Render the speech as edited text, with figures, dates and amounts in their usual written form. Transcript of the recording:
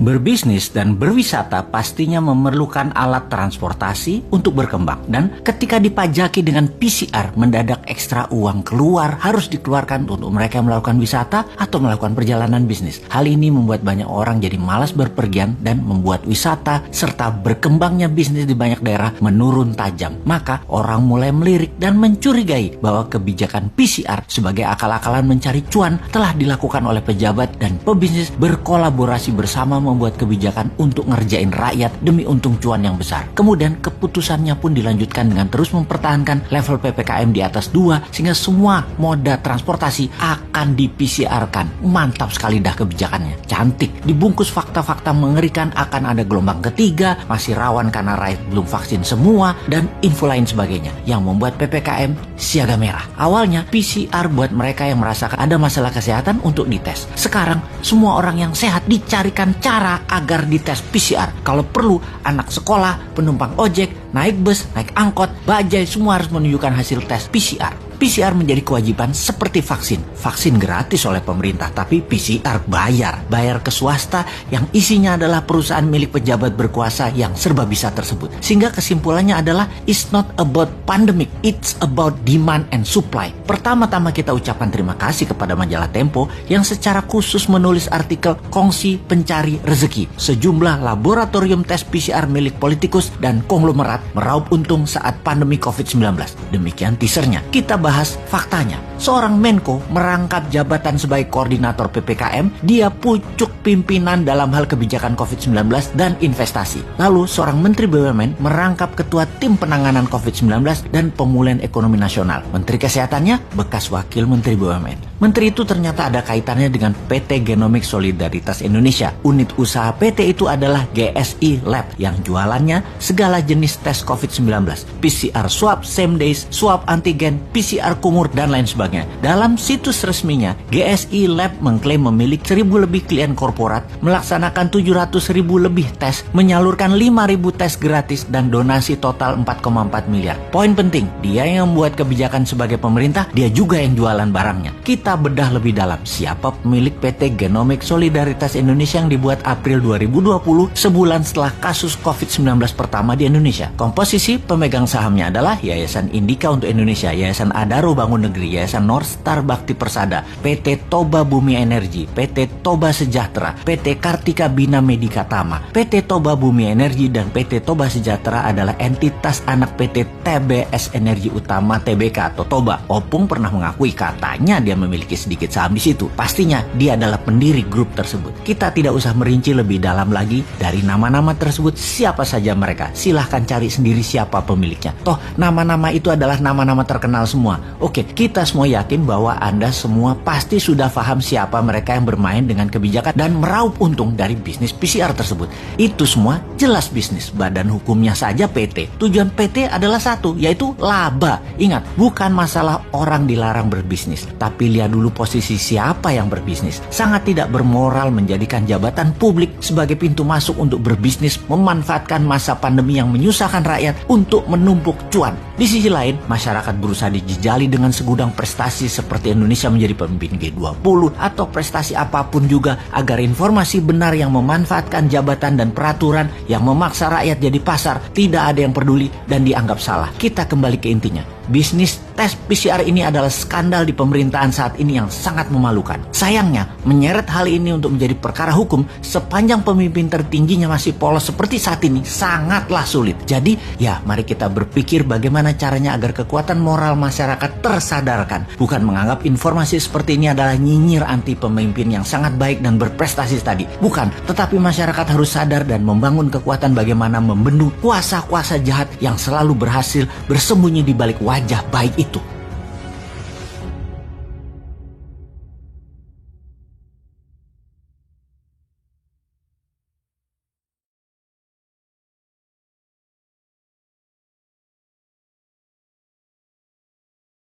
Berbisnis dan berwisata pastinya memerlukan alat transportasi untuk berkembang. Dan ketika dipajaki dengan PCR, mendadak ekstra uang keluar harus dikeluarkan untuk mereka yang melakukan wisata atau melakukan perjalanan bisnis. Hal ini membuat banyak orang jadi malas berpergian dan membuat wisata serta berkembangnya bisnis di banyak daerah menurun tajam. Maka orang mulai melirik dan mencurigai bahwa kebijakan PCR sebagai akal-akalan mencari cuan telah dilakukan oleh pejabat dan pebisnis berkolaborasi bersama membuat kebijakan untuk ngerjain rakyat demi untung cuan yang besar. Kemudian keputusannya pun dilanjutkan dengan terus mempertahankan level PPKM di atas 2 sehingga semua moda transportasi akan di-PCR-kan. Mantap sekali dah kebijakannya. Cantik. Dibungkus fakta-fakta mengerikan akan ada gelombang ketiga, masih rawan karena rakyat belum vaksin semua, dan info lain sebagainya yang membuat PPKM siaga merah. Awalnya PCR buat mereka yang merasakan ada masalah kesehatan untuk dites. Sekarang semua orang yang sehat dicarikan cara agar dites PCR. Kalau perlu, anak sekolah, penumpang ojek, naik bus, naik angkot, bajai, semua harus menunjukkan hasil tes PCR. PCR menjadi kewajiban seperti vaksin. Vaksin gratis oleh pemerintah, tapi PCR bayar. Bayar ke swasta yang isinya adalah perusahaan milik pejabat berkuasa yang serba bisa tersebut. Sehingga kesimpulannya adalah it's not about pandemic, it's about demand and supply. Pertama-tama kita ucapkan terima kasih kepada majalah Tempo yang secara khusus menulis artikel Kongsi Pencari Rezeki. Sejumlah laboratorium tes PCR milik politikus dan konglomerat meraup untung saat pandemi COVID-19. Demikian teasernya. Kita bahas faktanya. Seorang Menko merangkap jabatan sebagai koordinator PPKM, dia pucuk pimpinan dalam hal kebijakan COVID-19 dan investasi. Lalu seorang Menteri BUMN merangkap ketua tim penanganan COVID-19 dan pemulihan ekonomi nasional. Menteri Kesehatannya bekas wakil Menteri BUMN. Menteri itu ternyata ada kaitannya dengan PT Genomics Solidaritas Indonesia. Unit usaha PT itu adalah GSI Lab yang jualannya segala jenis tes COVID-19. PCR swab, same days, swab antigen, PCR kumur, dan lain sebagainya. Dalam situs resminya, GSI Lab mengklaim memiliki 1.000 lebih klien korporat, melaksanakan 700.000 lebih tes, menyalurkan 5.000 tes gratis, dan donasi total 4,4 miliar. Poin penting, dia yang membuat kebijakan sebagai pemerintah, dia juga yang jualan barangnya. Kita bedah lebih dalam, siapa pemilik PT Genomics Solidaritas Indonesia yang dibuat April 2020, sebulan setelah kasus COVID-19 pertama di Indonesia. Komposisi pemegang sahamnya adalah Yayasan Indika untuk Indonesia, Yayasan Adaro Bangun Negeri, Yayasan North Star Bakti Persada, PT Toba Bumi Energi, PT Toba Sejahtera, PT Kartika Bina Medika Tama. PT Toba Bumi Energi dan PT Toba Sejahtera adalah entitas anak PT TBS Energi Utama Tbk atau Toba. Opung pernah mengakui katanya dia memiliki sedikit saham di situ. Pastinya dia adalah pendiri grup tersebut. Kita tidak usah merinci lebih dalam lagi dari nama-nama tersebut siapa saja mereka. Silahkan cari sendiri siapa pemiliknya. Toh nama-nama itu adalah nama-nama terkenal semua. Oke, kita semua yakin bahwa Anda semua pasti sudah paham siapa mereka yang bermain dengan kebijakan dan meraup untung dari bisnis PCR tersebut. Itu semua jelas bisnis. Badan hukumnya saja PT. Tujuan PT adalah satu, yaitu laba. Ingat, bukan masalah orang dilarang berbisnis, tapi lihat dulu posisi siapa yang berbisnis. Sangat tidak bermoral menjadikan jabatan publik sebagai pintu masuk untuk berbisnis, memanfaatkan masa pandemi yang menyusahkan rakyat untuk menumpuk cuan. Di sisi lain, masyarakat berusaha dijejali dengan segudang prestasi seperti Indonesia menjadi pemimpin G20 atau prestasi apapun juga agar informasi benar yang memanfaatkan jabatan dan peraturan yang memaksa rakyat jadi pasar tidak ada yang peduli dan dianggap salah. Kita kembali ke intinya. Bisnis tes PCR ini adalah skandal di pemerintahan saat ini yang sangat memalukan. Sayangnya, menyeret hal ini untuk menjadi perkara hukum sepanjang pemimpin tertingginya masih polos seperti saat ini sangatlah sulit. Jadi, ya mari kita berpikir bagaimana caranya agar kekuatan moral masyarakat tersadarkan. Bukan menganggap informasi seperti ini adalah nyinyir anti pemimpin yang sangat baik dan berprestasi tadi. Bukan, tetapi masyarakat harus sadar dan membangun kekuatan bagaimana membendung kuasa-kuasa jahat yang selalu berhasil bersembunyi di balik wajah baik itu.